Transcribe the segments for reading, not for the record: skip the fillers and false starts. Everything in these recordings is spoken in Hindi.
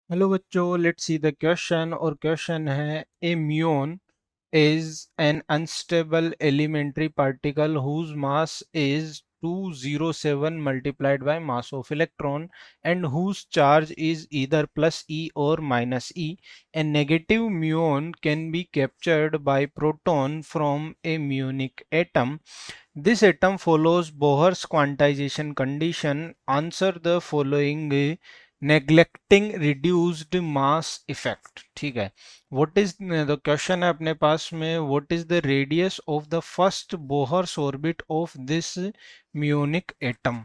हेलो बच्चों, लेट्स सी द क्वेश्चन। और क्वेश्चन है ए म्यून is an unstable elementary particle whose mass is 207 multiplied by mass of electron and whose charge is either plus E or minus E. A negative muon can be captured by proton from a muonic atom. This atom follows Bohr's quantization condition. Answer the following neglecting reduced mass effect. ठीक है, what is the question है अपने पास में, what is the radius of the first Bohr's orbit of this Munich atom.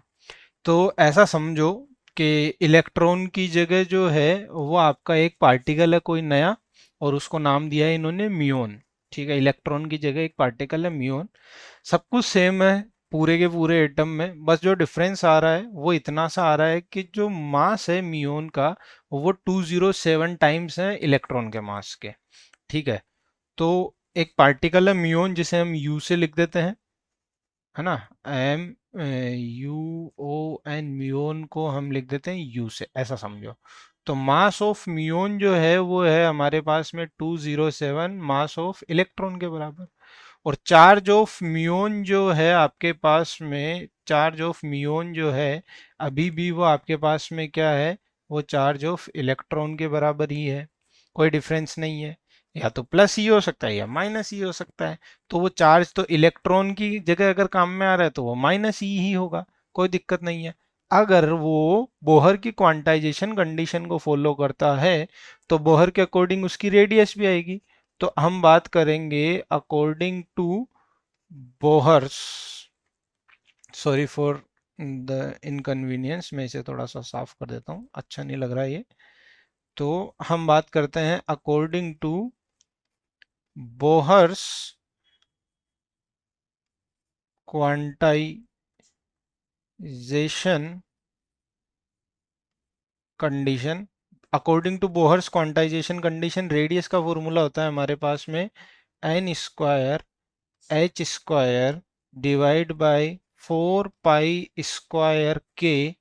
तो ऐसा समझो कि इलेक्ट्रॉन की जगह जो है वो आपका एक पार्टिकल है कोई नया, और उसको नाम दिया है इन्होंने म्यून। ठीक है, इलेक्ट्रॉन की जगह एक पार्टिकल है म्यून। सब कुछ सेम है पूरे के पूरे एटम में, बस जो डिफरेंस आ रहा है वो इतना सा आ रहा है कि जो मास है म्यून का वो 207 टाइम्स है इलेक्ट्रॉन के मास के। ठीक है, तो एक पार्टिकल है म्यून जिसे हम यू से लिख देते हैं, है ना। एम यू ओ एन, म्यून को हम लिख देते हैं यू से, ऐसा समझो। तो मास ऑफ म्यून जो है वो है हमारे पास में 207 मास ऑफ इलेक्ट्रॉन के बराबर। और चार्ज ऑफ म्यून जो है आपके पास में, चार्ज ऑफ म्यून जो है अभी भी वो आपके पास में क्या है, वो चार्ज ऑफ इलेक्ट्रॉन के बराबर ही है, कोई डिफरेंस नहीं है। या तो प्लस ही हो सकता है या माइनस ही हो सकता है। तो वो चार्ज तो इलेक्ट्रॉन की जगह अगर काम में आ रहा है तो वो माइनस ही होगा, कोई दिक्कत नहीं है। अगर वो बोहर की क्वांटाइजेशन कंडीशन को फॉलो करता है तो बोहर के अकॉर्डिंग उसकी रेडियस भी आएगी। तो हम बात करेंगे according to Bohr's, sorry for the inconvenience, मैं इसे थोड़ा सा साफ कर देता हूँ, अच्छा नहीं लग रहा ये। तो हम बात करते हैं according to Bohr's quantization condition. According to Bohr's quantization condition radius का फॉर्मूला होता है हमारे पास में n square h square divide by 4 pi square के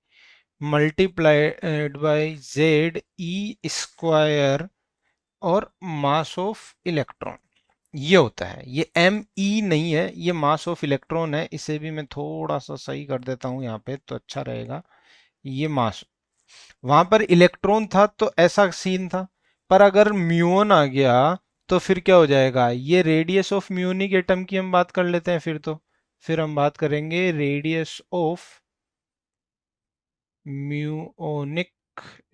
multiplied by z e square और मास ऑफ इलेक्ट्रॉन। ये होता है, ये एम ई नहीं है, ये मास ऑफ इलेक्ट्रॉन है। इसे भी मैं थोड़ा सा सही कर देता हूँ यहाँ पे तो अच्छा रहेगा। ये मास, वहां पर इलेक्ट्रॉन था तो ऐसा सीन था, पर अगर म्यून आ गया तो फिर क्या हो जाएगा, ये रेडियस ऑफ म्यूनिक एटम की हम बात कर लेते हैं। फिर तो फिर हम बात करेंगे radius of Munich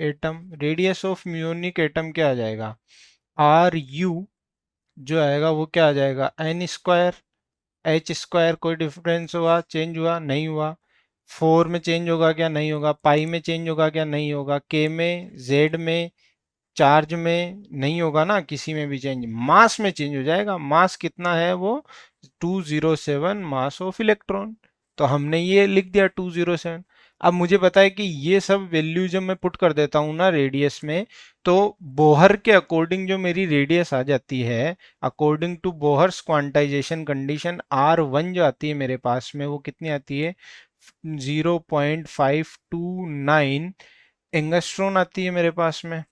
atom. Radius of Munich atom क्या आ जाएगा, आर यू जो आएगा वो क्या आ जाएगा, एन स्क्वायर एच स्क्वायर। कोई डिफरेंस हुआ, चेंज हुआ, नहीं हुआ। 4 में चेंज होगा क्या, नहीं होगा। पाई में चेंज होगा क्या, नहीं होगा। के में, जेड में, चार्ज में नहीं होगा ना, किसी में भी चेंज। मास में चेंज हो जाएगा। मास कितना है वो 207 मास ऑफ इलेक्ट्रॉन। तो हमने ये लिख दिया 207। अब मुझे पता है कि ये सब वैल्यू जब मैं पुट कर देता हूँ ना रेडियस में, तो बोहर के अकॉर्डिंग जो मेरी रेडियस आ जाती है, according to Bohr's quantization condition, R1 जो आती है मेरे पास में वो कितनी आती है, 0.529 एंगस्ट्रॉन आती है मेरे पास में,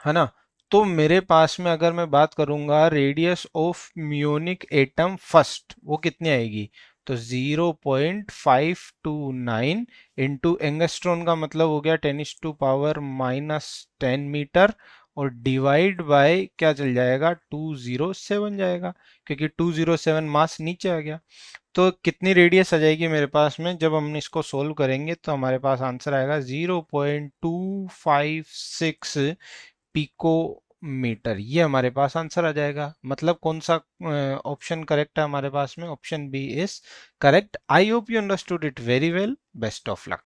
है ना। तो मेरे पास में अगर मैं बात करूंगा radius of Munich atom first, वो कितनी आएगी, तो 0.529 इंटू एंगस्ट्रॉन का मतलब हो गया 10⁻⁻10 मीटर, और डिवाइड बाय क्या चल जाएगा, 207 जाएगा, क्योंकि 207 मास नीचे आ गया। तो कितनी रेडियस आ जाएगी मेरे पास में, जब हम इसको सोल्व करेंगे तो हमारे पास आंसर आएगा 0.256 पिकोमीटर। ये हमारे पास आंसर आ जाएगा। मतलब कौन सा ऑप्शन करेक्ट है हमारे पास में, option B is correct. I hope you understood it very well. Best of luck.